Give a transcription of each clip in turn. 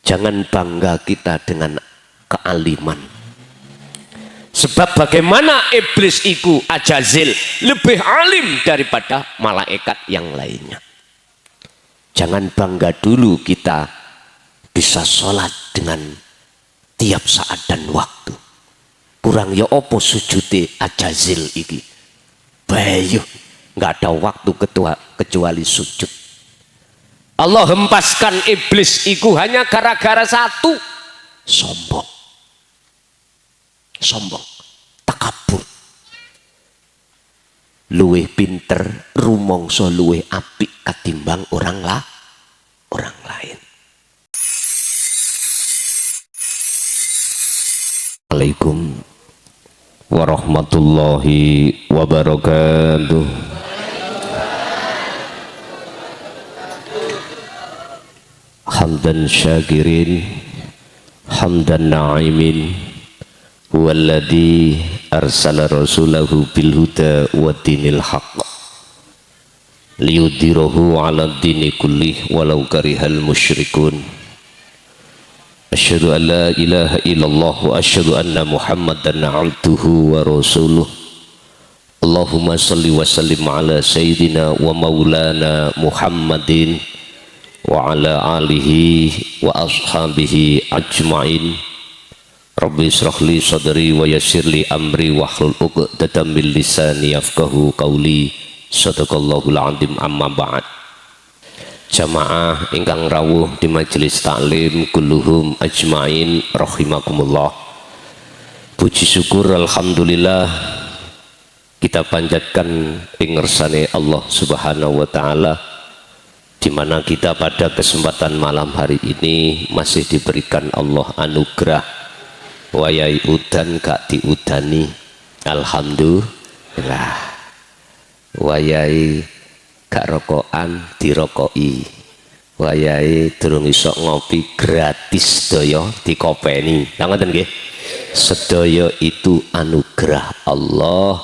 Jangan bangga kita dengan kealiman. Sebab bagaimana iblis itu Ajazil lebih alim daripada malaikat yang lainnya. Jangan bangga dulu kita bisa sholat dengan tiap saat dan waktu. Kurang ya opo sujudi Ajazil iki. Bayu nggak ada waktu kecuali sujud. Allah hempaskan iblis itu hanya gara-gara satu, sombong. Sombong, takabur. Luwih pinter, rumangsa luwih apik katimbang orang lain. Assalamualaikum warahmatullahi wabarakatuh. Hamdan syakirin, hamdan na'imin, huwaladzi arsala rasulahu bil huda wa dinil haqq liyudhhirahu 'ala dini kullih walau karihal musyrikun. Asyhadu an la ilaha illallah wa asyhadu anna muhammadan 'abduhu wa rasuluh. Allahumma shalli wa sallim ala sayyidina wa maulana Muhammadin wa ala alihi wa ashabihi ajma'in. Rabbi israh li sadri wa yassir li amri wahlul 'uqdatam min lisani yafqahu qawli. Shadaqallahul 'azim. Amma ba'd. Jamaah ingkang rawuh di majelis taklim kulluhum ajmain rahimakumullah. Puji syukur alhamdulillah kita panjatkan pengersane Allah Subhanahu wa taala, di mana kita pada kesempatan malam hari ini masih diberikan Allah anugerah wayai udan gak diudani, alhamdulillah. Wayai gak rokokan dirokoi, wayai durung iso ngopi gratis sedaya dikopeni. Ngoten nggih. Sedaya itu anugerah Allah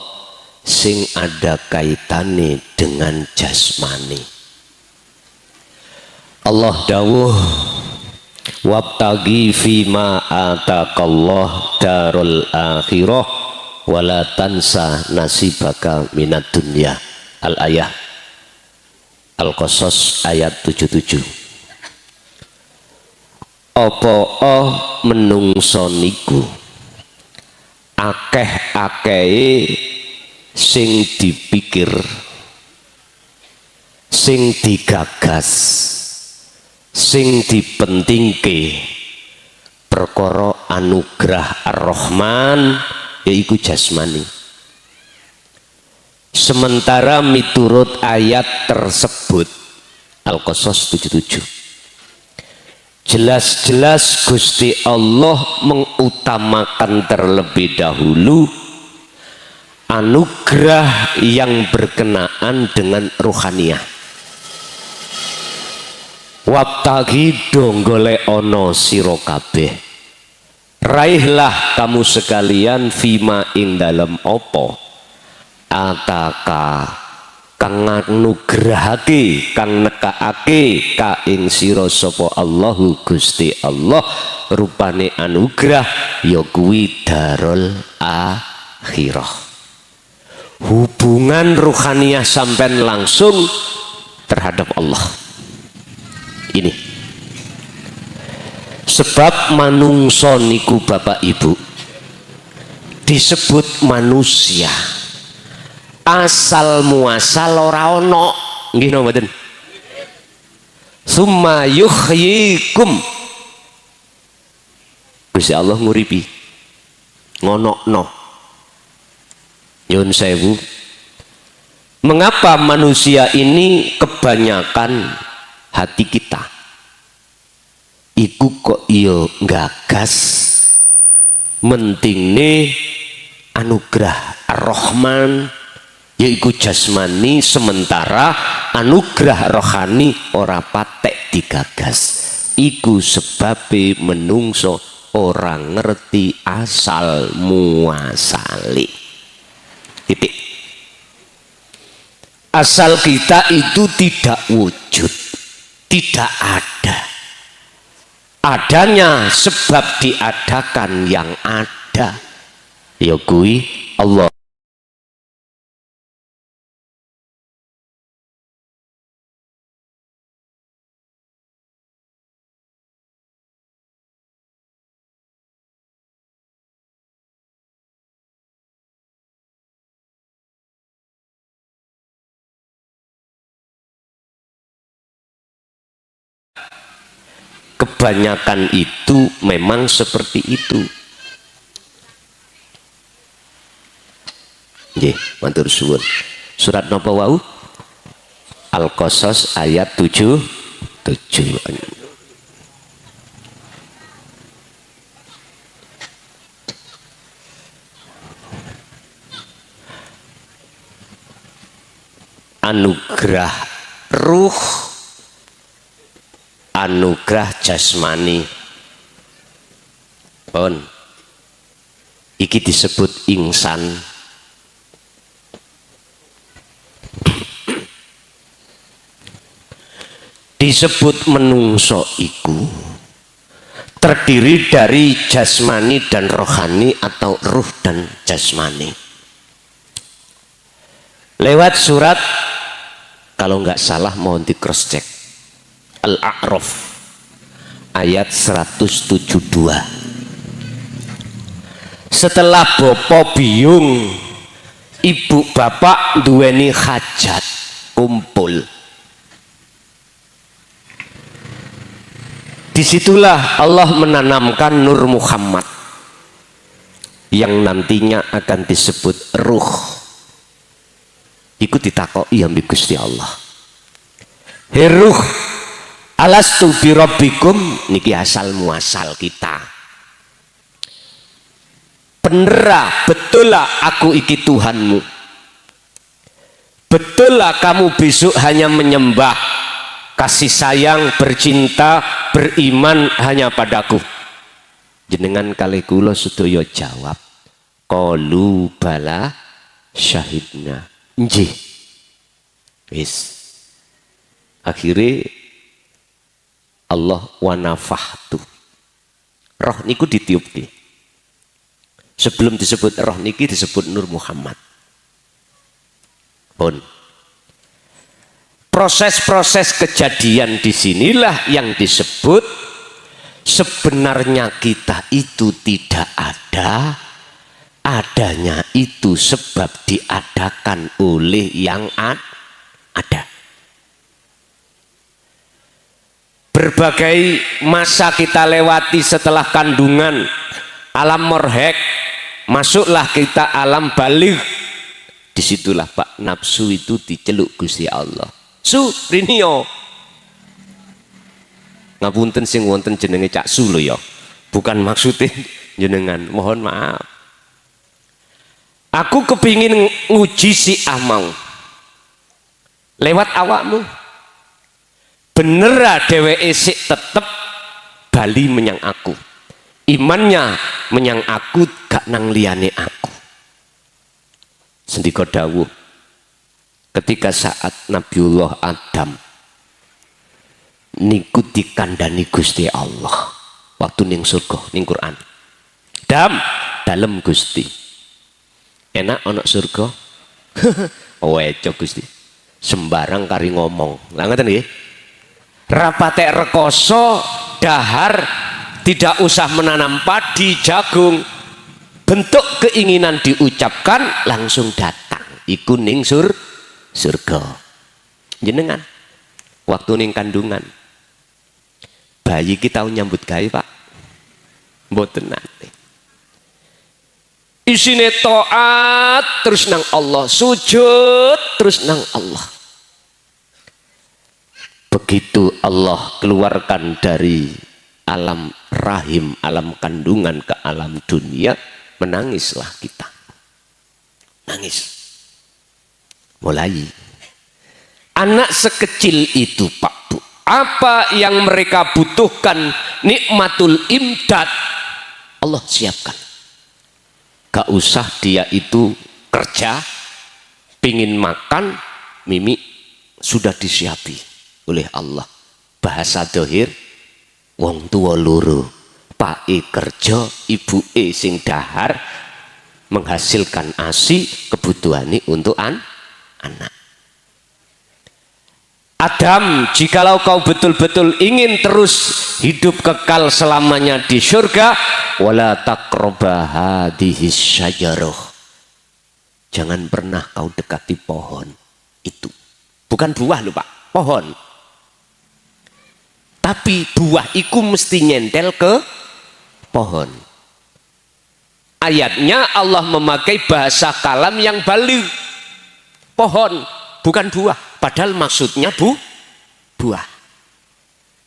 sing ada kaitane dengan jasmani. Allah dawuh, wabtagi fima atakallah darul akhirah wala tansa nasibaka minad dunya. Al-ayah Al-Qasas ayat 77. Apa menungso niku akeh-akehe sing dipikir, sing digagas, sing dipentingke perkara anugerah Ar-Rahman yaiku jasmani. Sementara miturut ayat tersebut Al-Qasas 77 jelas-jelas Gusti Allah mengutamakan terlebih dahulu anugerah yang berkenaan dengan ruhaniyah. Wabtagi donggole ono siro kabeh, raihlah kamu sekalian fima ing dalam opo ataka kang nugrahake, kang nekaake ka ing sira sapa Allahu Gusti Allah, rupane anugerah ya kuwi darul akhirah. Hubungan ruhaniyah sampean langsung terhadap Allah. Ini sebab manungso niku Bapak Ibu disebut manusia asal muasal ora ono, nggih napa mboten? Summa yuhyikum, Gusti Allah nguripi ngonokno. Nyun sewu, mengapa manusia ini kebanyakan hati kita iku kok iya gagas mentingne anugerah Ar-Rahman yaiku jasmani, sementara anugerah rohani ora patek digagas. Iku sebabe menungso orang ngerti asal muasali. Titik. Asal kita itu tidak wujud, tidak ada. adanya sebab diadakan yang ada, ya kui Allah. Kebanyakan itu memang seperti itu. Nggih, matur suwun. Surat napa wau? Al-Qasas ayat 7. Anugerah ruh, anugerah jasmani. Pun iki disebut ingsan. Disebut menungso iku terdiri dari jasmani dan rohani atau ruh dan jasmani. Lewat surat, kalau nggak salah mohon di cross check, Al-A'raf ayat 172. Setelah bopo biung, ibu bapak duweni hajat, kumpul. Disitulah Allah menanamkan Nur Muhammad yang nantinya akan disebut ruh. Iku ditakoki ambi Gusti Allah. He ruh, alastu bi rabbikum, niki asal muasal kita. Bener betul lah aku iki Tuhanmu. Betul lah kamu besok hanya menyembah, kasih sayang, bercinta, beriman hanya padaku. Jenengan kali kula sedaya jawab, qalu bala syahidna. Nggih. Wis. Akhirnya Allah wa nafahtu. Roh niku ditiupke. Sebelum disebut roh niki disebut Nur Muhammad. Pun proses-proses kejadian disinilah yang disebut sebenarnya kita itu tidak ada, adanya itu sebab diadakan oleh yang ada. Berbagai masa kita lewati setelah kandungan, alam morhek, masuklah kita alam balik. Disitulah Pak nafsu itu diceluk Gusti Allah. Su rinio. Ngapunten sing wonten jenenge Cak Su lho ya. Bukan maksudnya jenengan, mohon maaf. Aku kepingin nguji si Amau lewat awakmu. Bener dheweke sik tetep bali menyang aku. Imannya menyang aku gak nang liyane aku. Sendika dawuh ketika saat Nabiullah Adam niku dikandani Gusti Allah waktu ning surga ning Quran. Dalem Gusti. Enak ana surga. Weco Gusti. Sembarang kari ngomong. Lah ngoten nggih. Rapatek rekoso dahar tidak usah menanam padi jagung. Bentuk keinginan diucapkan langsung datang. Iku ning surga. Jenengan waktu ning kandungan bayi kita nyambut gawe Pak, mboten nate. Isine taat terus nang Allah, sujud terus nang Allah. Begitu Allah keluarkan dari alam rahim, alam kandungan ke alam dunia, menangislah kita. Nangis. Mulai anak sekecil itu Pak Bu, apa yang mereka butuhkan, nikmatul imdad Allah siapkan. Gak usah dia itu kerja, pingin makan, mimi sudah disiapi oleh Allah. Bahasa dohir Wong tua loro, pake kerja, ibuke sing dahar menghasilkan ASI, kebutuhane untuk anak. Adam, jikalau kau betul-betul ingin terus hidup kekal selamanya di surga, wala taqraba hadhis syajarah. Jangan pernah kau dekati pohon itu. Bukan buah lho Pak, pohon. Tapi buah itu mesti nyentel ke pohon. Ayatnya Allah memakai bahasa kalam yang baligh. Pohon, bukan buah. Padahal maksudnya buah.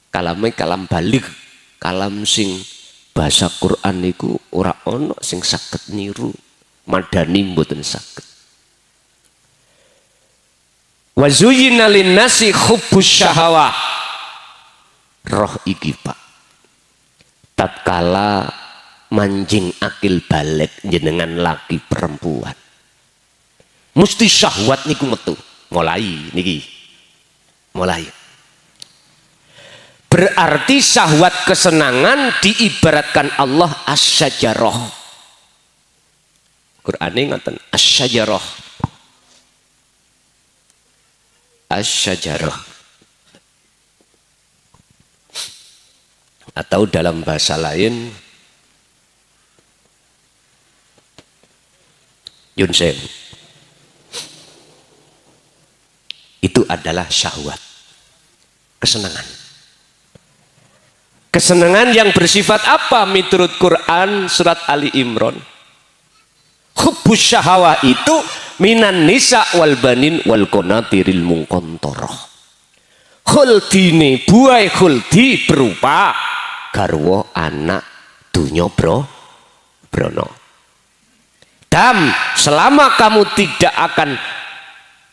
Kalamnya kalam baligh. Kalam sing bahasa Quran niku ora ono sing saged niru. Madani mboten saged. Wa zuyyina lin-nasi hubbus syahawah. Roh iki Pak. Tatkala mancing akil balik jenengan laki perempuan. Mesti syahwat niku metu. Mulai niki. Mulai. Berarti syahwat kesenangan diibaratkan Allah as-syajarah. Qur'ane ngoten, as-syajarah. As-syajarah. Atau dalam bahasa lain Yunseng, itu adalah syahwat, kesenangan. Kesenangan yang bersifat apa menurut Quran surat Ali Imran? Hubbus syahawah itu minan nisa wal banin wal qanatiril muqantarah. Khuldine buai khuldi berupa garwa anak dunya brono. Dan selama kamu tidak akan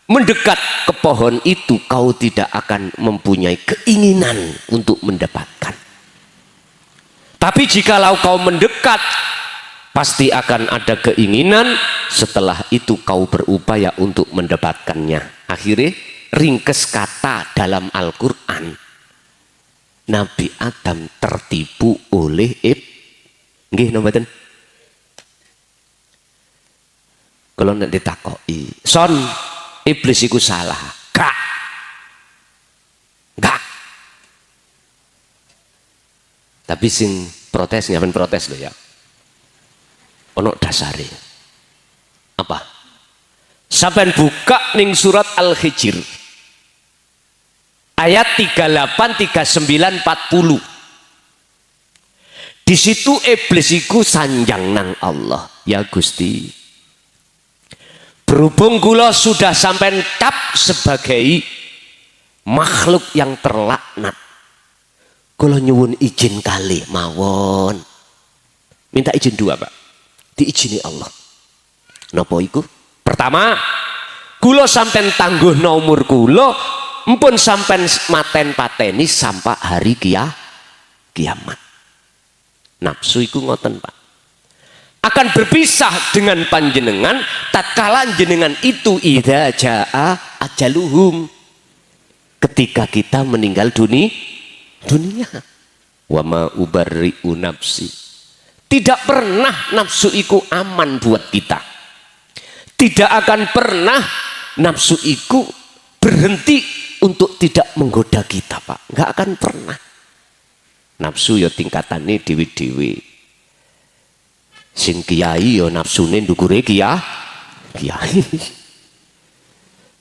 mendekat ke pohon itu, kau tidak akan mempunyai keinginan untuk mendapatkan. Tapi jikalau kau mendekat, pasti akan ada keinginan. Setelah itu kau berupaya untuk mendapatkannya. Akhirnya ringkes kata dalam Al-Quran, Nabi Adam tertipu oleh nggih nombaten. Kalau nak ditakoki, son iblis iku salah, gak. Tapi sing protes ngapain protes lo ya? Ono dasare. Apa? Sampai buka ning surat Al-Hijr ayat 38, 39, 40. Di situ iblis iku sanjang nang Allah, ya Gusti. Berhubung kula sudah sampai tap sebagai makhluk yang terlaknat, kula nyuwun izin kali mawon. Minta izin dua Pak, diizini Allah. Napa iku? Pertama, kula sampai tangguh nomor kula, empun sampai maten pateni sampai hari kiamat. Nafsu iku ngoten Pak, akan berpisah dengan panjenengan tatkala jenengan itu idza jaa ajaluhum, ketika kita meninggal dunia. Wa ma ubarri'u nafsi, tidak pernah nafsu iku aman buat kita. Tidak akan pernah nafsu iku berhenti untuk tidak menggoda kita Pak, nggak akan pernah. Nafsu ya tingkatannya dewi-dewi. Sing kiai yo nafsune ndukure kiai.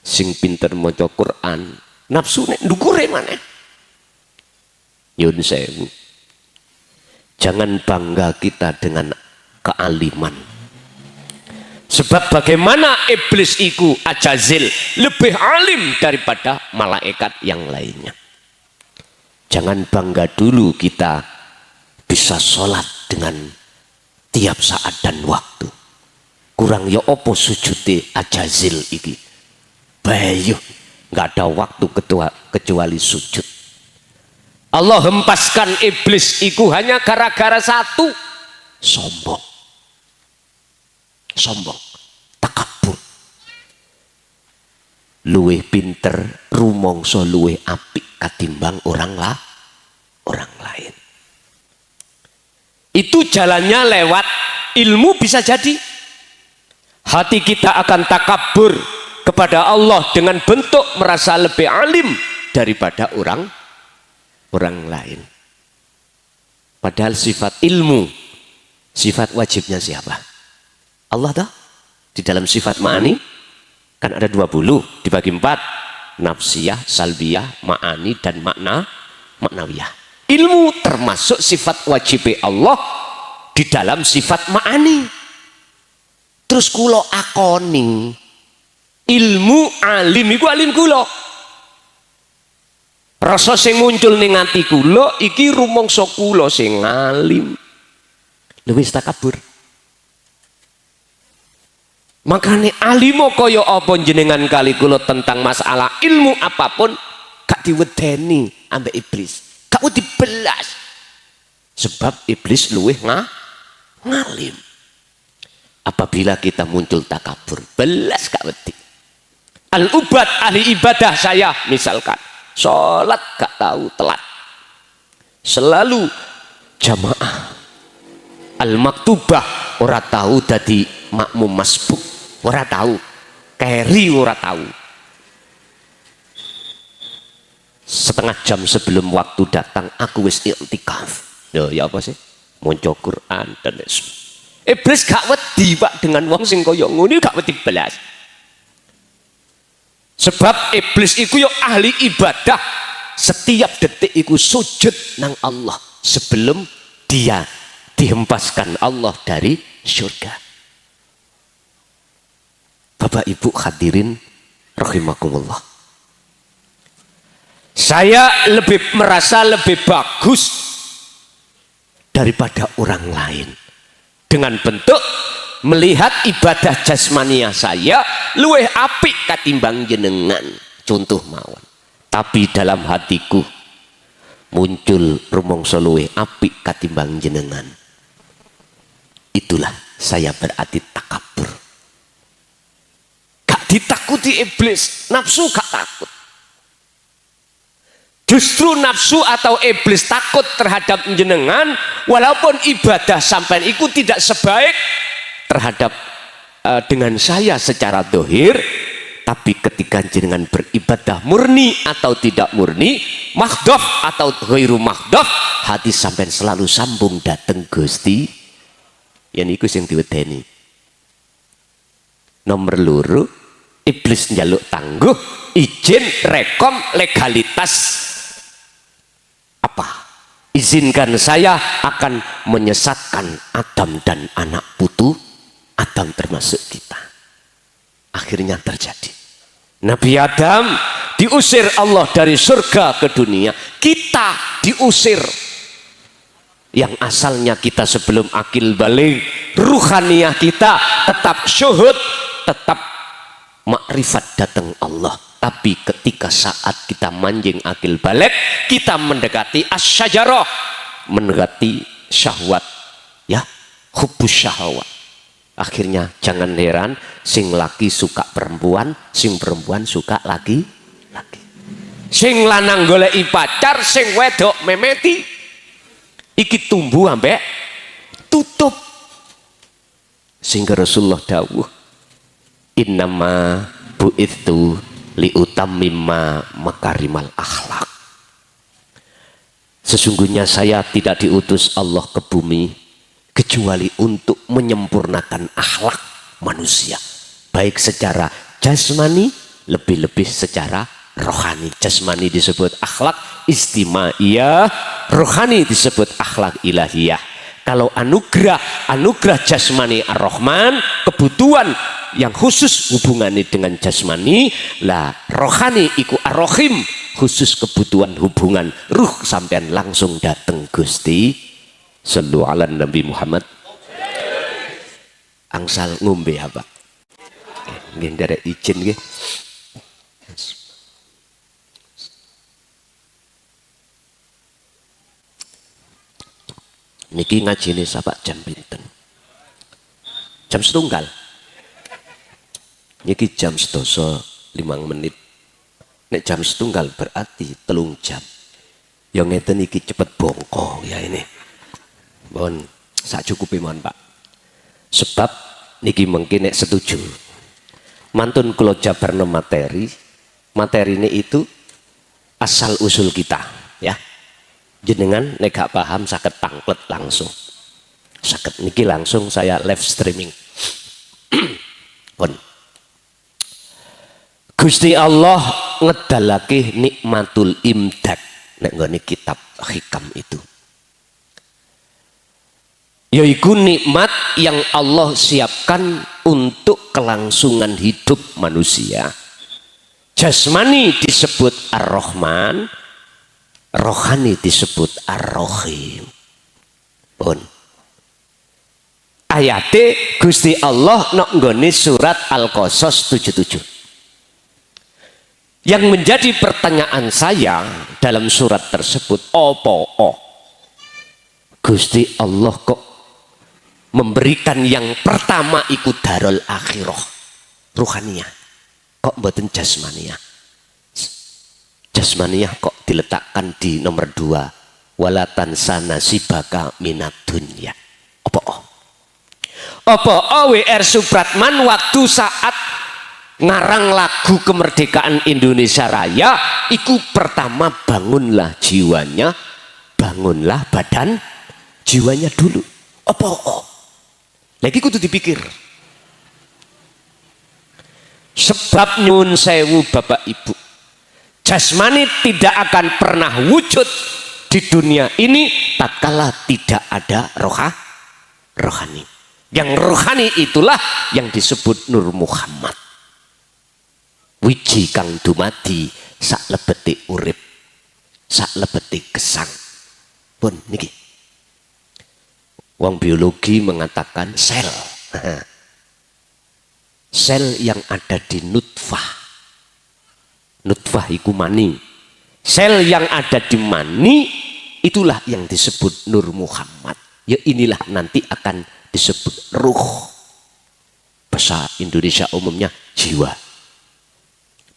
Sing pinter maca Quran nafsune ndukure maneh. Yun sewu. Jangan bangga kita dengan kealiman. Sebab bagaimana iblis iku Ajazil lebih alim daripada malaikat yang lainnya. Jangan bangga dulu kita bisa sholat dengan tiap saat dan waktu. Kurang ya opo sujudi Ajazil iki. Bayu nggak ada waktu kecuali sujud. Allah hempaskan iblis iku hanya gara-gara satu, sombong. Sombong, takabur. Luwih pinter rumangsa luwih apik katimbang orang lain. Itu jalannya lewat ilmu. Bisa jadi hati kita akan takabur kepada Allah dengan bentuk merasa lebih alim daripada orang lain. Padahal sifat ilmu, sifat wajibnya siapa? Allah toh. Di dalam sifat ma'ani kan ada 20, dibagi 4, nafsiyah, salbiyah, ma'ani, dan maknawiyah. Ilmu termasuk sifat wajib Allah di dalam sifat ma'ani. Terus kulo akoni ilmu alim iku alim kulo. Rasa sing muncul ning ati kulo iki rumangsa kulo sing alim. Luwih takabur. Makanya alimo kaya apa jenengan kali kula tentang masalah ilmu apapun gak diwedeni ambek iblis, gak wedi belas. Sebab iblis luwih ngalim. Apabila kita muncul takabur, belas gak wedi. Al-ubad ahli ibadah saya misalkan, sholat gak tahu telat, selalu jamaah. Al-maktubah ora tahu dadi makmum masbuk, ora tahu, keri ora tahu. Setengah jam sebelum waktu datang aku wis i'tikaf. Ya apa sih? Maca Quran dan iblis gak wedi Pak dengan wong sing kaya ngono, gak wedi belas. Sebab iblis iku yo ahli ibadah. Setiap detik iku sujud nang Allah sebelum dia dihempaskan Allah dari surga. Bapak Ibu hadirin rahimakumullah. Saya merasa lebih bagus daripada orang lain dengan bentuk melihat ibadah jasmania saya luwih apik katimbang jenengan, contoh mawon. Tapi dalam hatiku muncul rumangsa luwih apik katimbang jenengan. Itulah saya berarti takabur. Gak ditakuti iblis, nafsu gak takut. Justru nafsu atau iblis takut terhadap jenengan, walaupun ibadah sampean itu tidak sebaik terhadap dengan saya secara dohir, tapi ketika jenengan beribadah murni atau tidak murni, mahdhaf atau ghairu mahdhaf, hati sampean selalu sambung dateng Gusti. Yang iku sing diwedeni. Nomor loro, iblis njaluk tangguh, izin, rekom, legalitas. Apa? Izinkan saya akan menyesatkan Adam dan anak putu Adam termasuk kita. Akhirnya terjadi. Nabi Adam diusir Allah dari surga ke dunia. Kita diusir. Yang asalnya kita sebelum akil balik, ruhaniyah kita tetap syuhud, tetap makrifat datang Allah. Tapi ketika saat kita manjing akil balik, kita mendekati asyajarah, mendekati syahwat, ya, hubus syahwat. Akhirnya jangan heran, sing laki suka perempuan, sing perempuan suka laki. Sing lanang goleki pacar, sing wedok memeti. Iki tumbuh ambek tutup. Sehingga Rasulullah dawuh, innama bu'ithu liutammimma makarimal akhlak. Sesungguhnya saya tidak diutus Allah ke bumi kecuali untuk menyempurnakan akhlak manusia, baik secara jasmani, lebih-lebih secara rohani. Jasmani disebut akhlak istimaiyah, rohani disebut akhlak ilahiyah. Kalau anugerah jasmani ar-Rahman, kebutuhan yang khusus hubungannya dengan jasmani, lah rohani iku ar-Rahim, khusus kebutuhan hubungan ruh sampean langsung dateng Gusti. Sallu ala Nabi Muhammad. Angsal ngombe apa? Nggih nderek izin nggih. Niki ngajine sahabat jam pinten? Jam setunggal. Niki jam 12:05. Nek jam setunggal berarti 3 jam. Yang ngeten iki cepet bongko ya ini. Bon, sak cukupe mohon Pak. Sebab niki mungkin nek setuju. Mantun kula jabarno materi ini itu asal usul kita ya. Jenengan nek gak paham saged tangklet langsung. Saged niki langsung saya live streaming. Pun. Gusti Allah ngedalake nikmatul imdad nek nggone kitab hikam itu. Yaitu nikmat yang Allah siapkan untuk kelangsungan hidup manusia. Jasmani disebut Ar-Rahman, rohani disebut Ar-Rahim. Pun. Ayate Gusti Allah nok nggone surat Al-Qasas 77. Yang menjadi pertanyaan saya dalam surat tersebut, Gusti Allah kok memberikan yang pertama ikut darul akhirah ruhaniyah, kok mboten jasmaniyah? Jasmaniyah kok diletakkan di nomor 2, wala tansana sibaka minad dunya. Apa WR Supratman waktu saat ngarang lagu kemerdekaan Indonesia Raya iku pertama bangunlah jiwanya, bangunlah badan jiwanya dulu. Lagi kudu dipikir. Sebab nyun sewu Bapak Ibu, jasmani tidak akan pernah wujud di dunia ini tatkala tidak ada rohani. Yang rohani itulah yang disebut Nur Muhammad. Wiji kang dumadi sak lebeti urip, sak lebeti gesang. Pun niki. Wong biologi mengatakan sel. Sel yang ada di nutfah. Nutfah iku mani. Sel yang ada di mani itulah yang disebut Nur Muhammad. Ya inilah nanti akan disebut ruh. Bahasa Indonesia umumnya jiwa.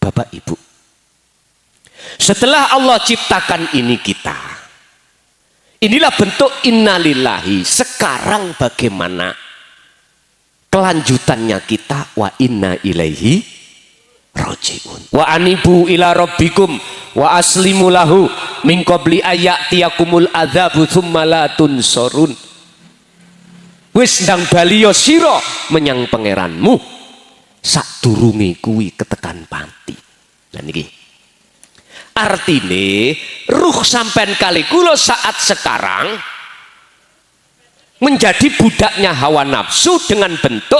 Bapak Ibu, setelah Allah ciptakan ini kita, inilah bentuk innalillahi. Sekarang bagaimana kelanjutannya kita? Wa inna ilaihi rajiun. Wa anibu ila rabbikum wa aslimu lahu min qabli ayatiyakumul adzabu tsumma la tunsurun. Wis ndang baliyo sira menyang pangeranmu sadurunge kuwi ketekan pati. Lah niki artine ruh sampean kali kula saat sekarang menjadi budaknya hawa nafsu dengan bentuk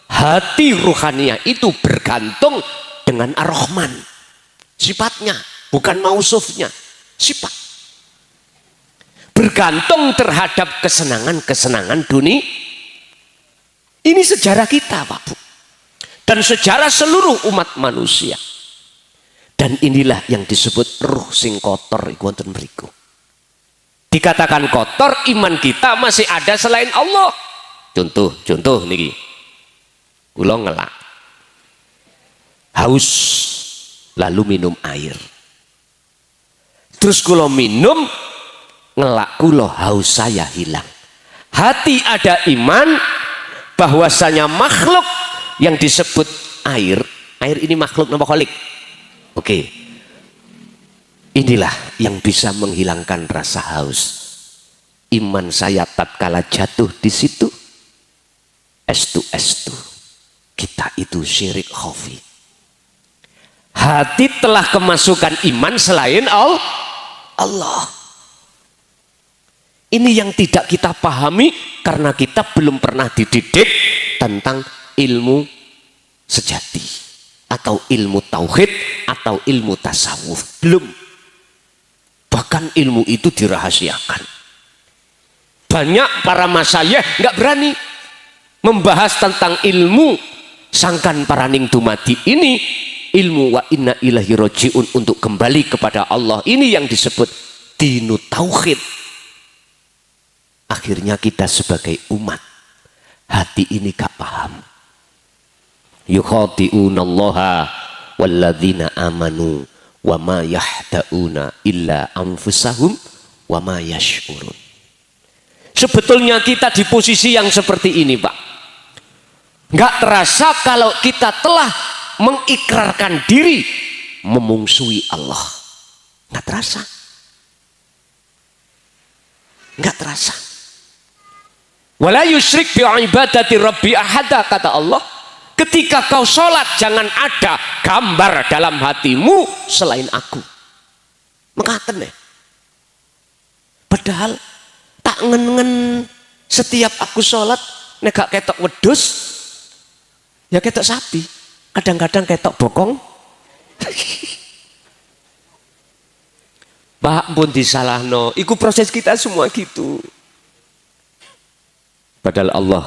hati ruhaniah itu bergantung dengan Ar-Rahman. Sifatnya, bukan mausufnya, sifat. Bergantung terhadap kesenangan-kesenangan dunia. Ini sejarah kita, Pak Bu. Dan sejarah seluruh umat manusia. Dan inilah yang disebut ruh sing kotor iku wonten mriku. Dikatakan kotor, iman kita masih ada selain Allah. Contoh niki. Kula ngelak. Haus lalu minum air. Terus kula minum, ngelak kula haus saya hilang. Hati ada iman bahwasanya makhluk yang disebut air ini makhluk nama kholik. Oke. Inilah yang bisa menghilangkan rasa haus. Iman saya tatkala jatuh di situ, estu. Kita itu syirik khafi. Hati telah kemasukan iman selain Allah. Ini yang tidak kita pahami karena kita belum pernah dididik tentang ilmu sejati atau ilmu tauhid atau ilmu tasawuf. Belum. Bahkan ilmu itu dirahasiakan. Banyak para masyayikh nggak berani membahas tentang ilmu sangkan paraning dumadi ini, ilmu wa inna ilahi rojiun, untuk kembali kepada Allah. Ini yang disebut dinu tauhid. Akhirnya kita sebagai umat hati ini gak paham. Yukhati'unallaha walladzina amanu wa ma yahda'una illa anfusahum wa ma yash'urun. Sebetulnya kita di posisi yang seperti ini, Pak. Nggak terasa kalau kita telah mengikrarkan diri memungsuhi Allah. Nggak terasa. Nggak terasa. Wala yusyrik bi ibadati rabbi ahada, kata Allah. Ketika kau sholat jangan ada gambar dalam hatimu selain aku. Mengatakan ya. Padahal tak ngen-ngen setiap aku sholat nek gak ketok wedhus ya ketok sapi, kadang-kadang ketok bokong. Pak pun disalahno, iku proses kita semua gitu. Padahal Allah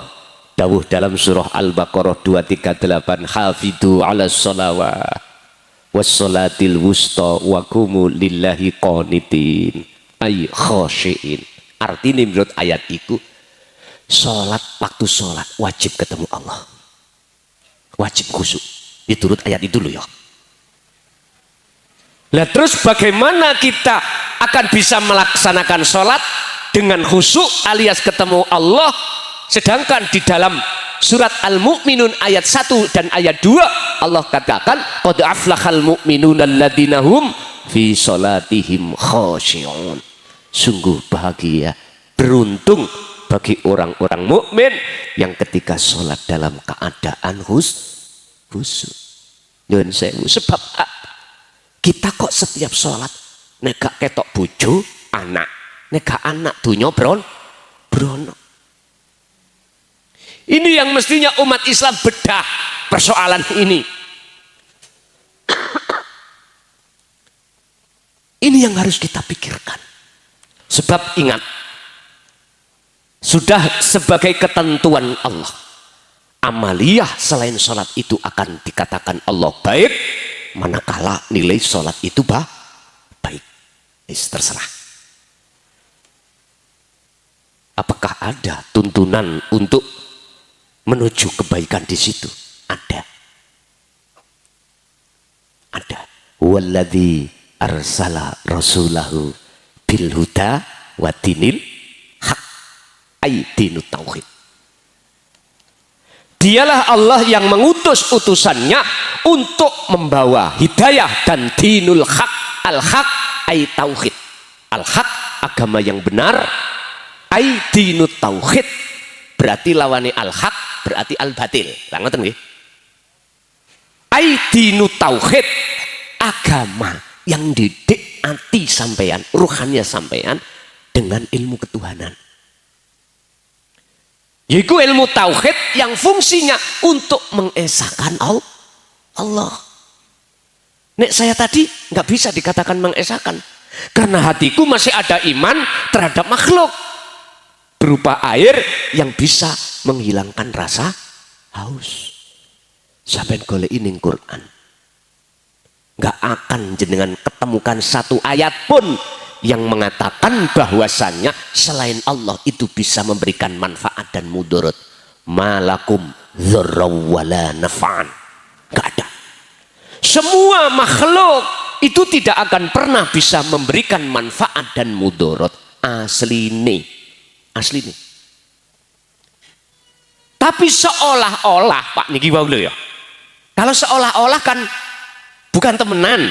dawuh dalam surah Al-Baqarah 238, hafidhu ala sholawat wassolatil wusta wa qumu lillahi qanitin ay khosyiin. Artinya menurut ayat itu, sholat waktu sholat wajib ketemu Allah, wajib khusyuk. Diturut ayat itu loh ya. Nah terus bagaimana kita akan bisa melaksanakan sholat dengan khusyuk alias ketemu Allah, sedangkan di dalam surat Al-Mu'minun ayat 1 dan ayat 2 Allah katakan qad aflahal mu'minuna alladzina hum fi sholatihim khashi'un. Sungguh bahagia, beruntung bagi orang-orang mukmin yang ketika sholat dalam keadaan khusyuk. Nyuwun sewu, sebab kita kok setiap sholat nek gak ketok bojo anak, nek gak anak dunya brono. Ini yang mestinya umat Islam bedah persoalan ini. Ini yang harus kita pikirkan. Sebab ingat, sudah sebagai ketentuan Allah, amaliyah selain sholat itu akan dikatakan Allah baik, manakala nilai sholat itu baik. Terserah. Apakah ada tuntunan untuk menuju kebaikan di situ? Ada. Ada. Walladzi arsala rasulahu bil huda wa dinil haq ay dinut tauhid. Dialah Allah yang mengutus utusannya untuk membawa hidayah dan dinul haq. Al-haq ay tauhid. Al-haq agama yang benar, ay dinut tauhid berarti lawane al-haq berarti al-batil. Lah ngoten nggih. Ay dinut tauhid, agama yang didik hati sampean, ruhannya sampean dengan ilmu ketuhanan. Yaitu ilmu tauhid yang fungsinya untuk mengesahkan Allah. Nek saya tadi nggak bisa dikatakan mengesahkan karena hatiku masih ada iman terhadap makhluk berupa air yang bisa menghilangkan rasa haus. Sampeyan golek ning Quran, nggak akan jenengan ketemukan satu ayat pun yang mengatakan bahwasannya selain Allah itu bisa memberikan manfaat dan mudarat. Malakum dzarraw wala naf'an. Nggak ada. Semua makhluk itu tidak akan pernah bisa memberikan manfaat dan mudarat. Asli nih. Tapi seolah-olah Pak niki wau lho ya. Kalau seolah-olah kan bukan temenan.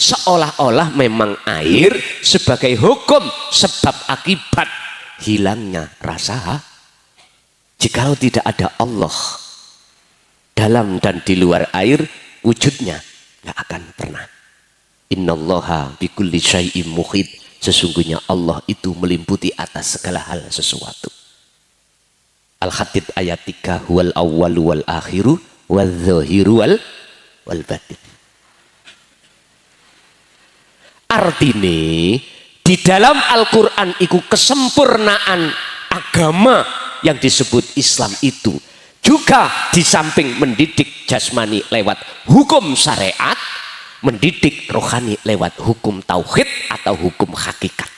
Seolah-olah memang air sebagai hukum sebab akibat hilangnya rasa. Jikalau tidak ada Allah dalam dan di luar air, wujudnya nggak akan pernah. Innallaha bikulli syai'im muhit. Sesungguhnya Allah itu melimputi atas segala hal sesuatu. Al-Hadid ayat 3, huwal awwalu wal akhiru wal zahiru wal batin. Artinya di dalam Al-Quran itu kesempurnaan agama yang disebut Islam itu juga di samping mendidik jasmani lewat hukum syariat, mendidik rohani lewat hukum tauhid atau hukum hakikat.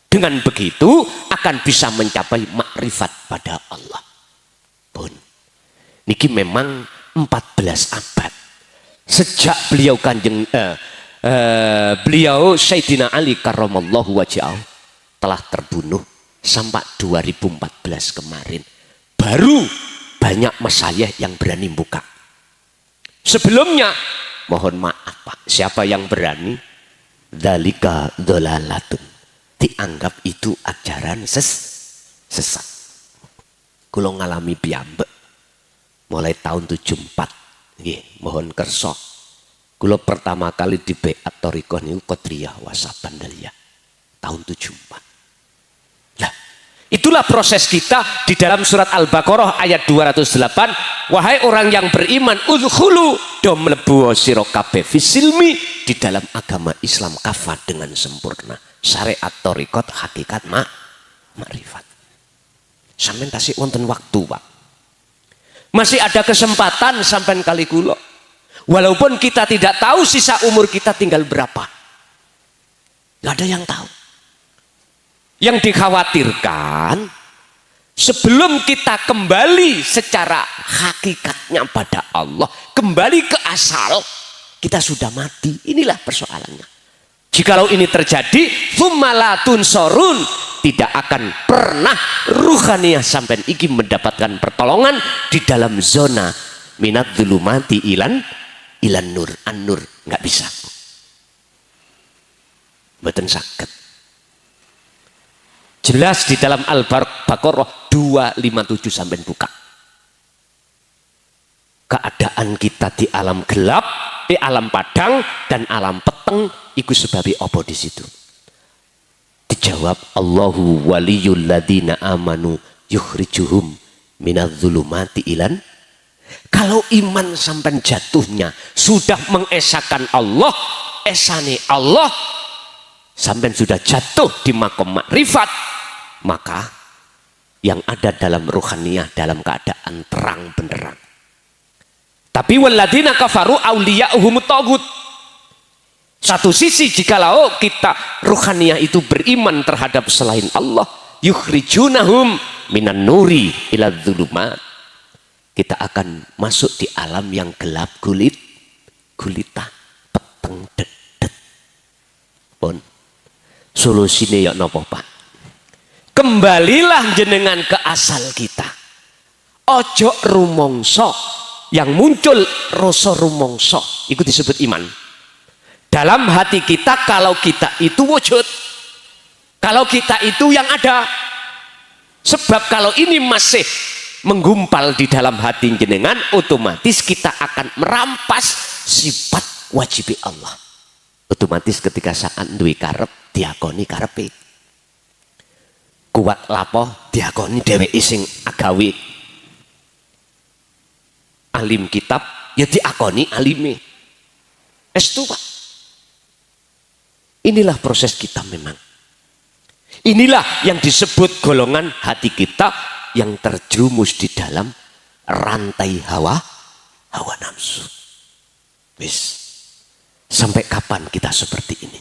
Dengan begitu akan bisa mencapai makrifat pada Allah. Pun niki memang 14 abad sejak beliau beliau Sayyidina Ali karramallahu wajhahu telah terbunuh sampai 2014 kemarin baru banyak masyayikh yang berani buka. Sebelumnya mohon maaf Pak, siapa yang berani? Dzalika dhalalatun, dianggap itu ajaran sesat. Kulo ngalami piyambak mulai tahun 74 nggih, mohon kersa. Kulo pertama kali di Beat Thariqah niku Qadiriyah Wasabandaliyah tahun 74. Nah, itulah proses kita di dalam surat Al-Baqarah ayat 208. Wahai orang yang beriman, udkhulu, do mlebu sira kabeh fisilmi, di dalam agama Islam kafah dengan sempurna. Syariat thariqat hakikat makrifat. Sampeyan tasih wonten waktu, Pak. Masih ada kesempatan sampean kali kula. Walaupun kita tidak tahu sisa umur kita tinggal berapa. Gak ada yang tahu. Yang dikhawatirkan sebelum kita kembali secara hakikatnya pada Allah, kembali ke asal, kita sudah mati. Inilah persoalannya. Jikalau ini terjadi, tsummalatun sorun, tidak akan pernah ruhaniyah sampai iki mendapatkan pertolongan di dalam zona minat dzulumati ilan nur, an-nur, nggak bisa. Mboten saged. Jelas di dalam Al-Baqarah 257 sampai buka. Keadaan kita di alam gelap, di alam padang dan alam peteng, iku sebabi apa di situ? Dijawab, Allahu waliyul ladzina amanu yukhrijuhum minadz-dzulumati ilan. Kalau iman sampai jatuhnya sudah mengesahkan Allah, esane Allah, sampai sudah jatuh di makom makrifat, maka yang ada dalam ruhaniyah dalam keadaan terang benderang. Tapi walladzina kafaru auliya'uhumut taghut. Satu sisi jikalau kita ruhaniyah itu beriman terhadap selain Allah, yukhrijunahum minan nuri ila dzulumat, kita akan masuk di alam yang gelap gulita, peteng dedet. Pun solusine ya napa Pak? Kembalilah jenengan ke asal kita. Ojo rumongso, yang muncul rasa rumongso itu disebut iman. Dalam hati kita, kalau kita itu wujud, kalau kita itu yang ada. Sebab kalau ini masih menggumpal di dalam hati jenengan, otomatis kita akan merampas sifat wajib Allah. Otomatis ketika saat duwe karep, diakoni karepe. Kuat lapo, diakoni dheweke sing agawe. Alim kitab, ya diakoni alime. Estu Pak. Inilah proses kita memang. Inilah yang disebut golongan hati kita yang terjerumus di dalam rantai hawa nafsu. Wis, sampai kapan kita seperti ini?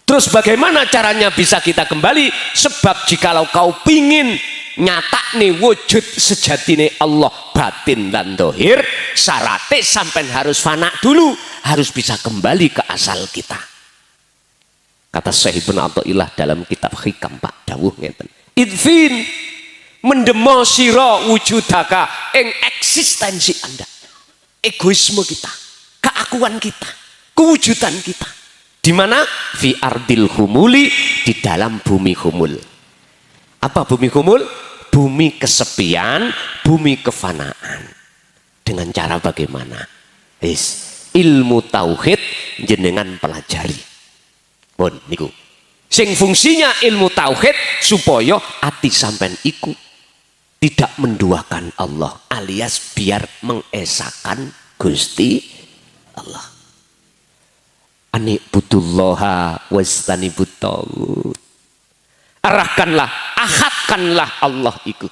Terus bagaimana caranya bisa kita kembali? Sebab jikalau kau pingin nyata nih wujud sejatine Allah batin dan dohir, syaratnya sampai harus fana dulu, harus bisa kembali ke asal kita. Kata Syekh Ibnu Athaillah dalam kitab Hikam Pak dawuh ngeten, idfin mendemo sira wujudaka ing eksistensi Anda, egoisme kita, keakuan kita, kewujudan kita. Di mana? Fi ardil humuli, di dalam bumi humul. Apa bumi humul? Bumi kesepian, bumi kefanaan. Dengan cara bagaimana? Ilmu tauhid jenengan pelajari. Bon niku. Sing fungsinya ilmu tauhid supaya ati sampean iku tidak menduakan Allah, alias biar mengesahkan Gusti Allah. Anibudullaha wastanibut taghut. Arahkanlah, ahadkanlah Allah itu.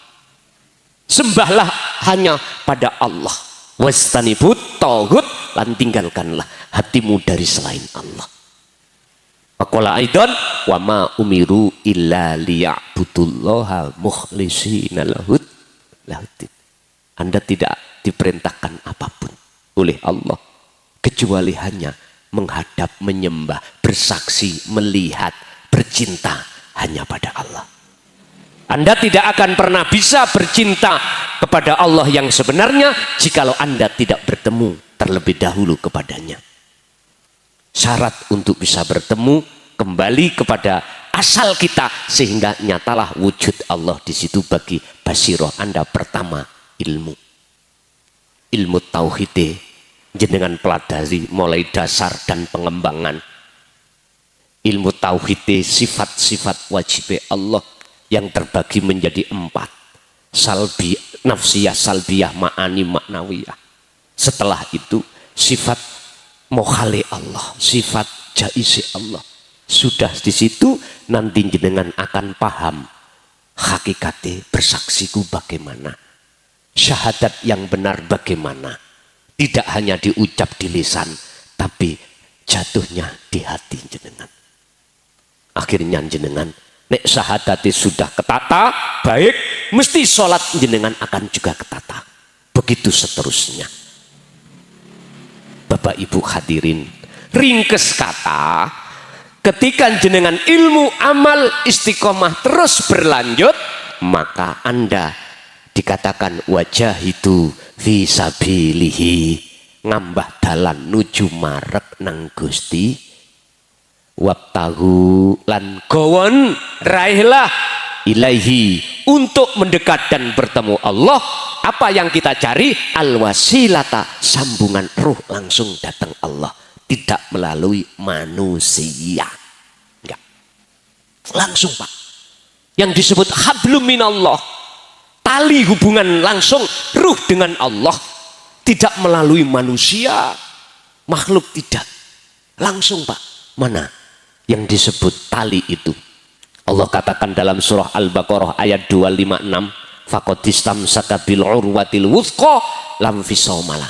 Sembahlah hanya pada Allah. Wastanibut taghut, lan tinggalkanlah hatimu dari selain Allah. Faqala aidan wa ma umiru illa liya'budullaha mukhlishina lahud. Anda tidak diperintahkan apapun oleh Allah kecuali hanya menghadap, menyembah, bersaksi, melihat, bercinta hanya pada Allah. Anda tidak akan pernah bisa bercinta kepada Allah yang sebenarnya jikalau Anda tidak bertemu terlebih dahulu kepadanya. Syarat untuk bisa bertemu kembali kepada asal kita sehingga nyatalah wujud Allah di situ bagi basiroh Anda. Pertama, ilmu tauhid jenengan pelajari mulai dasar dan pengembangan. Ilmu tauhid sifat-sifat wajib Allah yang terbagi menjadi 4, salbi, nafsiyah, salbiyah, ma'ani, maknawiyah. Setelah itu sifat mokhale Allah, sifat jaisi Allah. Sudah di situ nanti jenengan akan paham hakikatnya bersaksiku bagaimana, syahadat yang benar bagaimana. Tidak hanya diucap di lisan, tapi jatuhnya di hati jenengan. Akhirnya jenengan nek syahadatnya sudah ketata baik, mesti sholat jenengan akan juga ketata. Begitu seterusnya. Bapak Ibu hadirin, ringkes kata, ketika jenengan ilmu amal istiqomah terus berlanjut, maka Anda dikatakan wajah itu fisabilihi, ngambah dalan nuju marek nang Gusti, wabtahu lan gowon raihlah ilaihi, untuk mendekat dan bertemu Allah. Apa yang kita cari? Al-wasilata, sambungan ruh langsung datang Allah, tidak melalui manusia. Enggak. Langsung Pak. Yang disebut hablum minallah, tali hubungan langsung ruh dengan Allah, tidak melalui manusia, makhluk tidak. Langsung Pak. Mana yang disebut tali itu? Allah katakan dalam surah Al-Baqarah ayat 256, faqadistam sakabil urwatil wuthqa lam fisomala.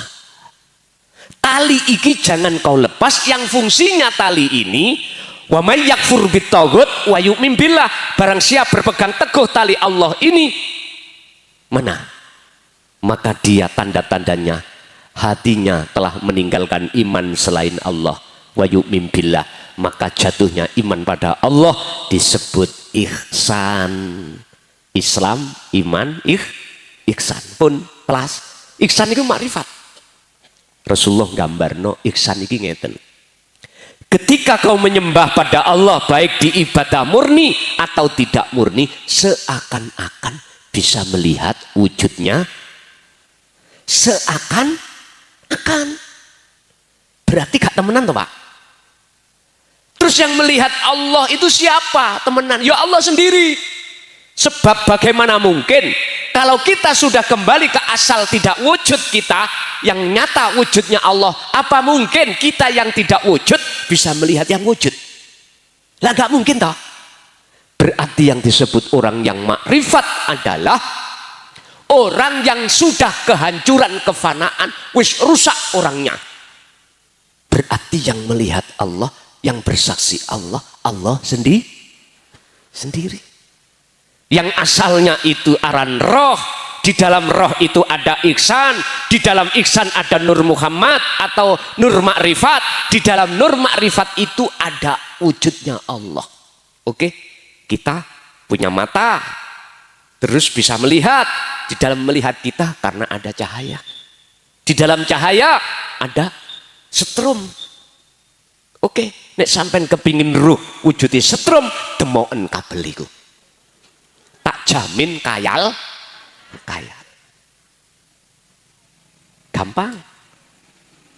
Tali iki jangan kau lepas, yang fungsinya tali ini wa may yakfur bitaghut wa yu'min billah, barang siapa berpegang teguh tali Allah ini, mana? Maka dia tanda-tandanya hatinya telah meninggalkan iman selain Allah, wa yu'min billah, maka jatuhnya iman pada Allah disebut ihsan. Islam, iman, ihsan pun plus. Ihsan itu makrifat. Rasulullah gambarno ihsan iki ngeten. Ketika kau menyembah pada Allah baik di ibadah murni atau tidak murni, seakan-akan bisa melihat wujudnya, seakan-akan. Berarti gak temenan toh Pak? Terus yang melihat Allah itu siapa? Temenan? Ya Allah sendiri. Sebab bagaimana mungkin kalau kita sudah kembali ke asal tidak wujud kita, yang nyata wujudnya Allah, apa mungkin kita yang tidak wujud bisa melihat yang wujud? Lah gak mungkin toh. Berarti yang disebut orang yang makrifat adalah orang yang sudah kehancuran, kefanaan, wis rusak orangnya. Berarti yang melihat Allah, yang bersaksi Allah, Allah sendiri. Yang asalnya itu aran roh, di dalam roh itu ada ihsan, di dalam ihsan ada nur Muhammad atau nur makrifat, di dalam nur makrifat itu ada wujudnya Allah. Oke, kita punya mata, terus bisa melihat. Di dalam melihat kita karena ada cahaya, di dalam cahaya ada setrum. Oke, nek sampean kepingin ruh wujudnya setrum, demoken kabel iku. Tak jamin kayal. Gampang.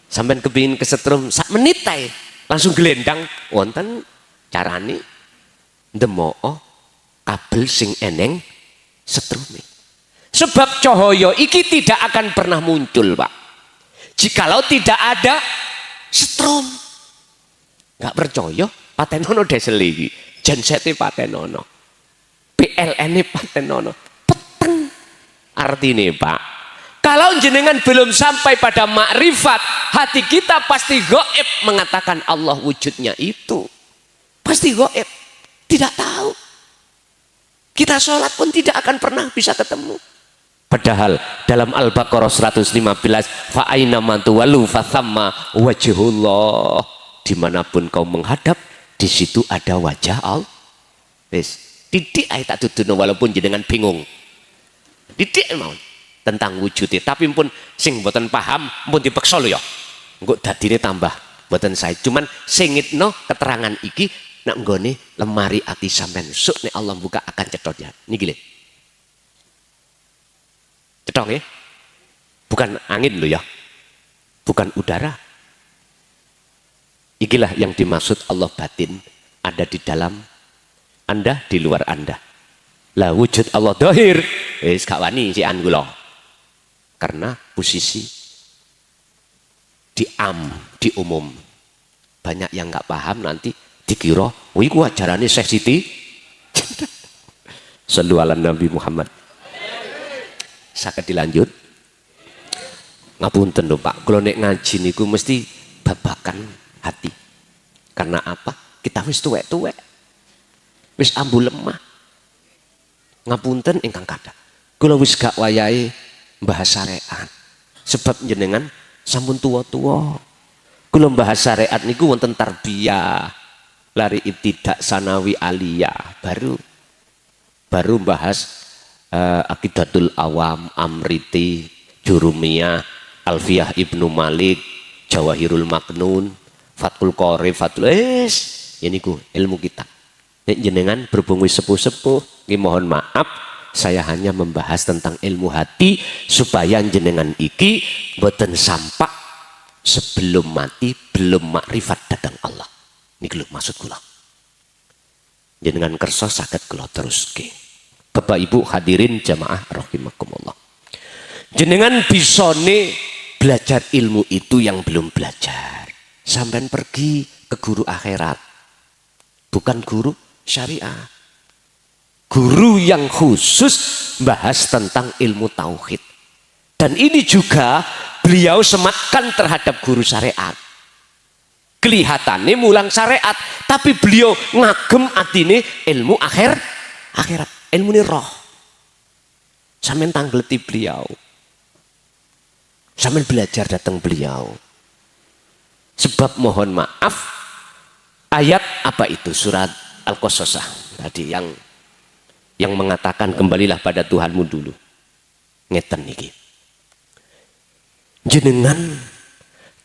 Sampean kepingin kesetrum sak menit ae langsung gelendang, wonten carane ndemoko kabel sing eneng setrume. Sebab cahaya iki tidak akan pernah muncul, Pak, jikalau tidak ada setrum. Nggak percaya? Patenono deseli iki. Jensete patenono. PLN patenono. Peteng. Artinya Pak, kalau jenengan belum sampai pada makrifat, hati kita pasti gaib mengatakan Allah wujudnya itu. Pasti gaib. Tidak tahu. Kita sholat pun tidak akan pernah bisa ketemu. Padahal dalam Al-Baqarah 115, fa aina ma tuwallu fa thamma wajhullah. Dimanapun kau menghadap, di situ ada wajah Allah. Titik ae tak duduno walaupun jenengan bingung. Titik mau tentang wujudnya, tapi pun sing mboten paham pun dipeksa lho ya. Engko dadine tambah mboten sae. Cuman sing ngitno keterangan iki nak nggone lemari ati sampean sok nek Allah buka akan cetha ya. Niki lho. Cetha nggih. Bukan angin lho ya. Bukan udara. Ikilah yang dimaksud Allah batin, ada di dalam Anda, di luar Anda. Lah wujud Allah dohir, wis gak wani sian kula. Karena posisi di umum. Banyak yang nggak paham nanti dikira, wih ku ajarannya Syekh Siti. Sallu ala Nabi Muhammad. Saged dilanjut. Ngapunten lho Pak, kula nek ngaji niku mesti babakan hati. Karena apa? Kita wis tuwek-tuwek. Wis ambu lemah. Ngapunten ingkang kathah. Kula wis gak wayahe bahas syariat. Sebab jenengan sampun tuwa-tuwa. Kula bahas syariat niku wonten tarbiyah. Lari ibtidak sanawi aliyah baru bahas Aqidatul Awam, Amriti, Jurumiyah, Alfiyah Ibnu Malik, Jawahirul Maknun, Fathul Qorib, Fathul ini ku ilmu kita. Nek jenengan berhubung wis sepuh-sepuh, nggih mohon maaf, saya hanya membahas tentang ilmu hati supaya jenengan iki boten sampak sebelum mati belum makrifat datang Allah. Niki lho maksud kula. Jenengan kersa saged kula teruske. Bapak Ibu hadirin jamaah rahimakumullah. Jenengan bisane belajar ilmu itu yang belum belajar. Sampean pergi ke guru akhirat. Bukan guru syariah. Guru yang khusus bahas tentang ilmu tauhid. Dan ini juga beliau sematkan terhadap guru syariat. Kelihatannya mulang syariat, tapi beliau ngagem atine ilmu akhirat, ilmu ini roh. Sampeyan tanggleti beliau. Sampeyan belajar datang beliau. Sebab mohon maaf, ayat apa itu surat Al-Qasasah tadi yang mengatakan kembalilah pada Tuhanmu dulu. Ngeten niki. Jenengan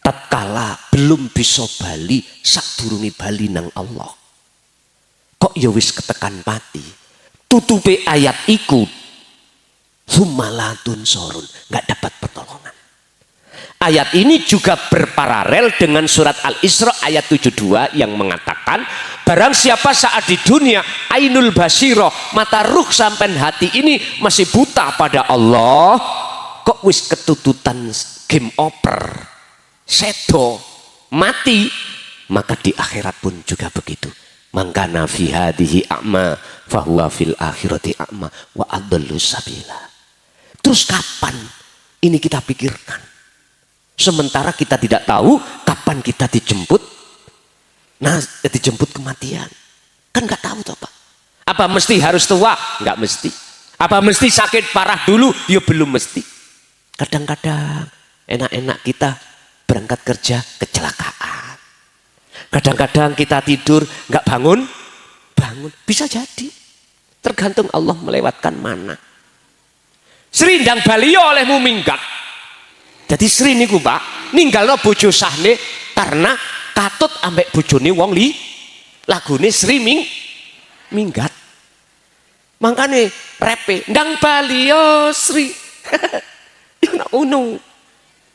tatkala belum bisa bali sadurunge bali nang Allah. Kok ya wis ketekan pati. Tutupe ayat iku sumalatun sorun, nggak dapat pertolongan. Ayat ini juga berparalel dengan surat Al-Isra ayat 72 yang mengatakan barang siapa saat di dunia ainul basiro, mata ruh sampai hati ini masih buta pada Allah, kok wis ketututan game over, sedo, mati, maka di akhirat pun juga begitu. Mangkana fi hadhihi a'ma fahuwa fil akhirati a'ma wa adallu sabila. Terus kapan ini kita pikirkan? Sementara kita tidak tahu kapan kita dijemput. Nah, dijemput kematian. Kan nggak tahu toh Pak. Apa mesti harus tua? Nggak mesti. Apa mesti sakit parah dulu? Ya belum mesti. Kadang-kadang enak-enak kita berangkat kerja kecelakaan. Kadang-kadang kita tidur nggak bangun. Bisa jadi. Tergantung Allah melewatkan mana. Serindang balio olehmu minggat. Jadi Sri niku Pak ninggalno bojo sahne karena katut ambek bojone wong li lagune Sri minggat. Mangkane repe ndang bali yo Sri. Yo nak ngono.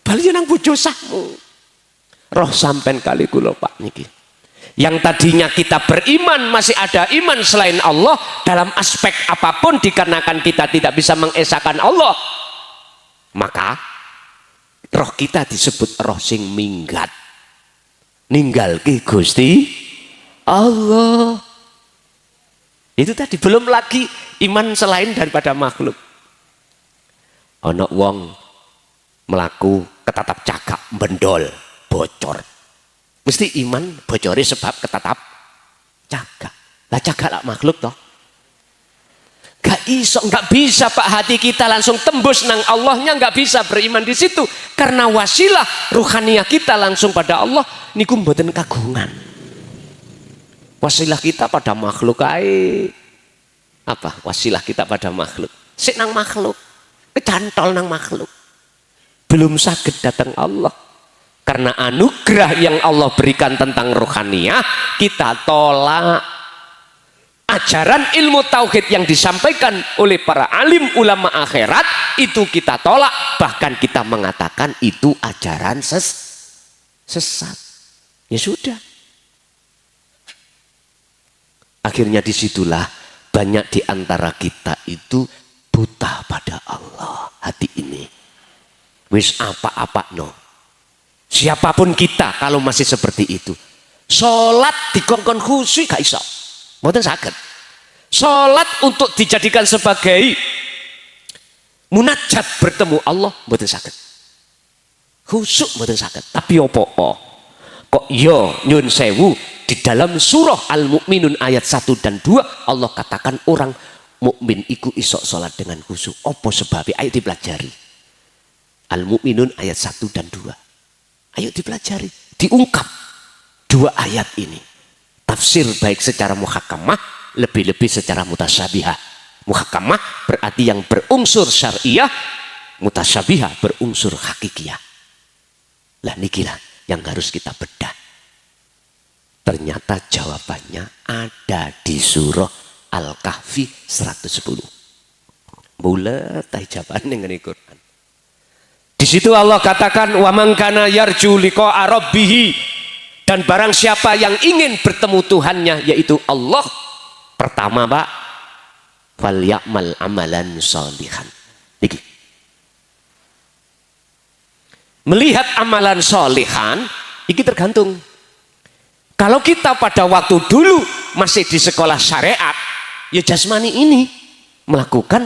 Bali nang bojo sahmu. Roh sampean kali kula Pak niki. Yang tadinya kita beriman masih ada iman selain Allah dalam aspek apapun dikarenakan kita tidak bisa mengesahkan Allah. Maka roh kita disebut roh sing minggat. Ninggalke Gusti Allah. Itu tadi belum lagi iman selain daripada makhluk. Ana wong melaku ketatap cagak bendol bocor. Mesti iman bocori sebab ketatap cagak. Lah cagak lah makhluk toh. Nggak bisa Pak hati kita langsung tembus nang Allahnya, nggak bisa beriman di situ karena wasilah ruhaniyah kita langsung pada Allah niku mboten kagungan. Wasilah kita pada makhluk ae. apa wasilah kita pada makhluk. Sik nang makhluk, cantol nang makhluk. Belum saged datang Allah. Karena anugerah yang Allah berikan tentang rohaniyah, kita tolak. Ajaran ilmu tauhid yang disampaikan oleh para alim ulama akhirat itu kita tolak, bahkan kita mengatakan itu ajaran sesat. Ya sudah. Akhirnya disitulah banyak di antara kita itu buta pada Allah hati ini. Wis apa-apa no. Siapapun kita kalau masih seperti itu, sholat dikongkon khusyuk gak iso. Mboten saged. Salat untuk dijadikan sebagai munajat bertemu Allah mboten saged. Khusyuk mboten saged. Tapi opo? Kok yo nyun sewu di dalam surah Al-Mu'minun ayat 1 dan 2 Allah katakan orang mukmin iku iso salat dengan khusyuk. Opo sebabnya? Ayo dipelajari. Al-Mu'minun ayat 1 dan 2. Ayo dipelajari, diungkap dua ayat ini. Tafsir baik secara muhakamah, lebih-lebih secara mutasyabihah. Muhakamah berarti yang berunsur syariah, mutasyabihah berunsur hakikiyah. Lah nikilah yang harus kita bedah. Ternyata jawabannya ada di surah Al-Kahfi 110. Bulat jawabannya ngene Quran. Di situ Allah katakan wa man kana yarju liqa'a rabbih. Dan barang siapa yang ingin bertemu Tuhannya yaitu Allah, pertama Pak, fal ya'mal amalan sholihan. Niki. Melihat amalan sholihan, ini tergantung. Kalau kita pada waktu dulu masih di sekolah syariat, ya jasmani ini melakukan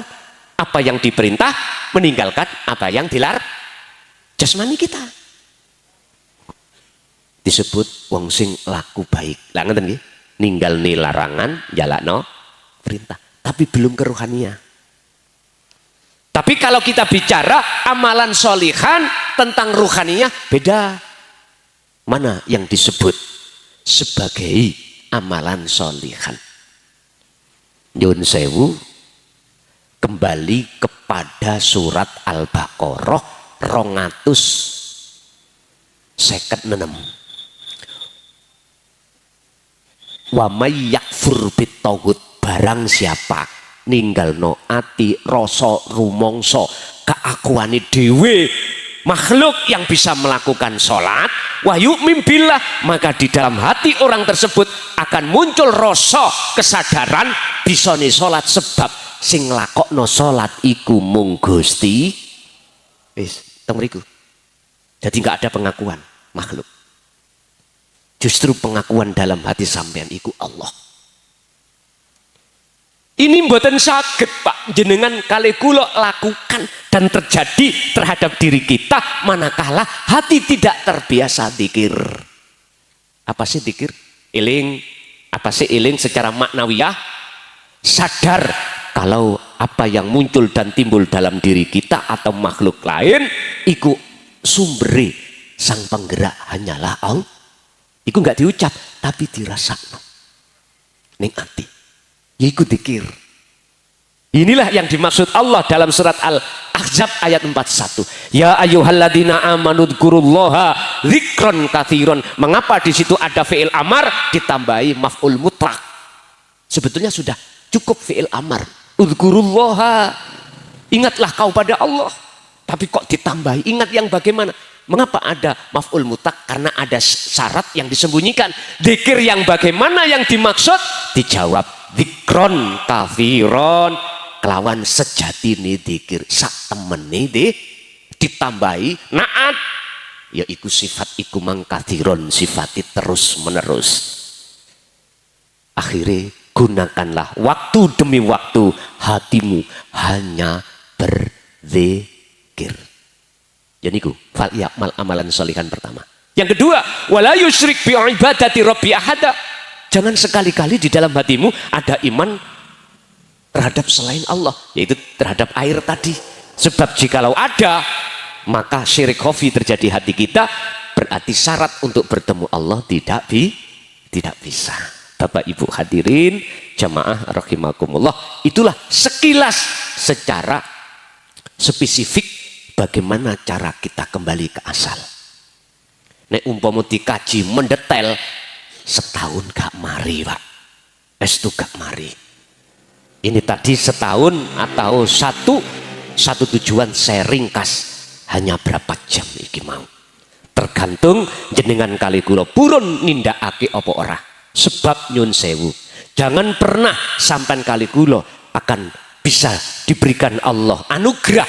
apa yang diperintah, meninggalkan apa yang dilarang. Jasmani kita disebut wong sing laku baik. Lah ngeten nggih, ninggalni larangan, jalakno perintah, tapi belum keruhanian. Tapi kalau kita bicara amalan sholihan tentang ruhaniyah beda. Mana yang disebut sebagai amalan sholihan? Nyun sewu, kembali kepada surat Al-Baqarah 256. Wa may yakfur bitaghut, barang siapa ninggalno ati rasa rumangsa keakuane dhewe makhluk yang bisa melakukan sholat wa yu'min billah, maka di dalam hati orang tersebut akan muncul rasa kesadaran bisane sholat, sebab sing nglakokno sholat iku mung Gusti. Wis teng mriku. Jadi enggak ada pengakuan makhluk. Justru pengakuan dalam hati sampean iku Allah. Ini mboten saged Pak jenengan kali kula lakukan dan terjadi terhadap diri kita manakala hati tidak terbiasa zikir. Apa sih zikir? Eling. Apa sih eling secara maknawiyah? Sadar kalau apa yang muncul dan timbul dalam diri kita atau makhluk lain iku sumbere sang penggerak hanyalah Allah. Iku nggak diucap, tapi dirasakno ning ati. Iku dzikir. Inilah yang dimaksud Allah dalam surat Al-Ahzab ayat 41. Ya ayyuhalladzina amanu dzkurullaha dzikron katsiron. Mengapa di situ ada fi'il amar ditambahi maf'ul mutlaq? Sebetulnya sudah cukup fi'il amar. Udzkurullaha. Ingatlah kau pada Allah. Tapi kok ditambahi? Ingat yang bagaimana? Mengapa ada maf'ul mutlaq? Karena ada syarat yang disembunyikan. Dzikir yang bagaimana yang dimaksud? Dijawab dzikron katsiron, kelawan sejati nih dzikir sak temene ditambahi naat, yaiku sifat iku mang katsiron, sifati terus menerus. Akhirnya gunakanlah waktu demi waktu hatimu hanya berzikir. Jadi ku fal ya'mal amalan sholihan pertama. Yang kedua, wala yusyrik bi ibadati rabbi ahada. Jangan sekali-kali di dalam hatimu ada iman terhadap selain Allah, yaitu terhadap air tadi. Sebab jikalau ada, maka syirik khafi terjadi hati kita, berarti syarat untuk bertemu Allah tidak bisa. Bapak Ibu hadirin, jamaah rahimakumullah. Itulah sekilas secara spesifik bagaimana cara kita kembali ke asal. Nek umpama dikaji mendetail setahun gak mari, Pak. Estu gak mari. Ini tadi setahun atau satu tujuan saya ringkas hanya berapa jam iki mau. Tergantung jenengan kali kula purun nindakake apa ora. Sebab nyun sewu, jangan pernah sampai kali kula akan bisa diberikan Allah anugerah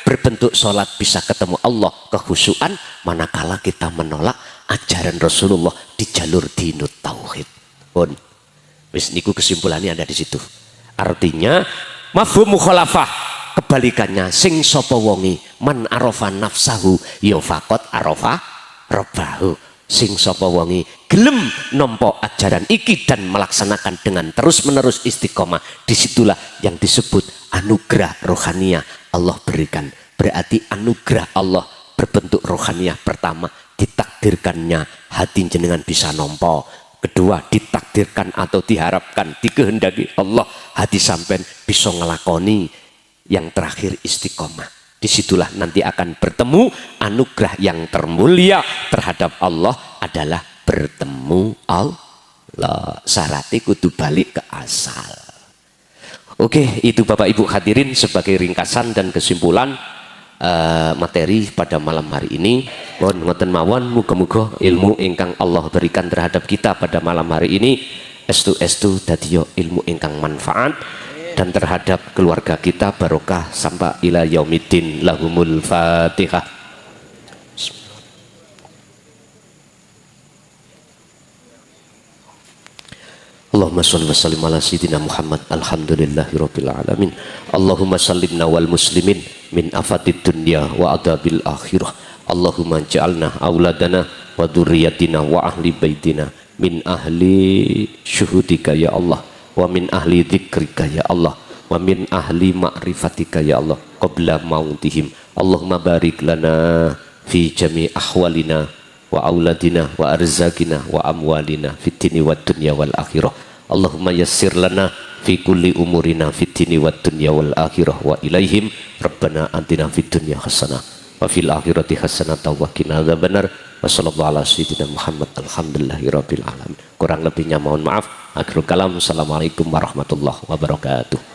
berbentuk sholat bisa ketemu Allah kekhusyuan manakala kita menolak ajaran Rasulullah di jalur dinut tauhid. Pun wis niku kesimpulannya ada di situ. Artinya mafhum mukhalafah kebalikannya, sing sapa wongi man arafa nafsahu ya faqat arafa rabbahu. Sing sapa wongi gelem nampa ajaran iki dan melaksanakan dengan terus-menerus istiqomah, disitulah yang disebut anugerah rohaniah Allah berikan. Berarti anugerah Allah berbentuk rohaniah pertama ditakdirkannya hati jenengan bisa nampa. Kedua ditakdirkan atau diharapkan dikehendaki Allah hati sampean bisa ngelakoni. Yang terakhir istiqomah. Disitulah nanti akan bertemu anugerah yang termulia terhadap Allah adalah bertemu Allah. Syaratnya kudu balik ke asal. Oke, itu Bapak Ibu hadirin sebagai ringkasan dan kesimpulan materi pada malam hari ini. Mohon ngoten mawon muga-muga ilmu ingkang Allah berikan terhadap kita pada malam hari ini estu dadi ilmu ingkang manfaat dan terhadap keluarga kita barokah sampai ila yaumiddin. Lahumul Fatihah. Allahumma sholli wa sallim ala sayyidina Muhammad. Alhamdulillahirabbil alamin. Allahumma sallimna wal muslimin min afatid dunya wa adabil akhirah. Allahumma ja'alna auladana wa dzurriyyatina wa ahli baitina min ahli syuhudika ya Allah, wa min ahli dzikrika ya Allah, wa min ahli ma'rifatika ya Allah qabla mautihim. Allahumma barik lana fi jami ahwalina wa auladina wa arzakina wa amwalina fid dini wad dunya wal akhirah. Allahumma yassir lana fi kulli umurina fid dini wad dunya wal akhirah wa ilaihim rabbana atina fid dunya hasanah wa fil akhirati hasanah wa qina adzabannar. Wa sallallahu ala sayyidina Muhammad. Alhamdulillahirabbil alamin. Kurang lebihnya mohon maaf. Akhirul kalam. Assalamualaikum warahmatullahi wabarakatuh.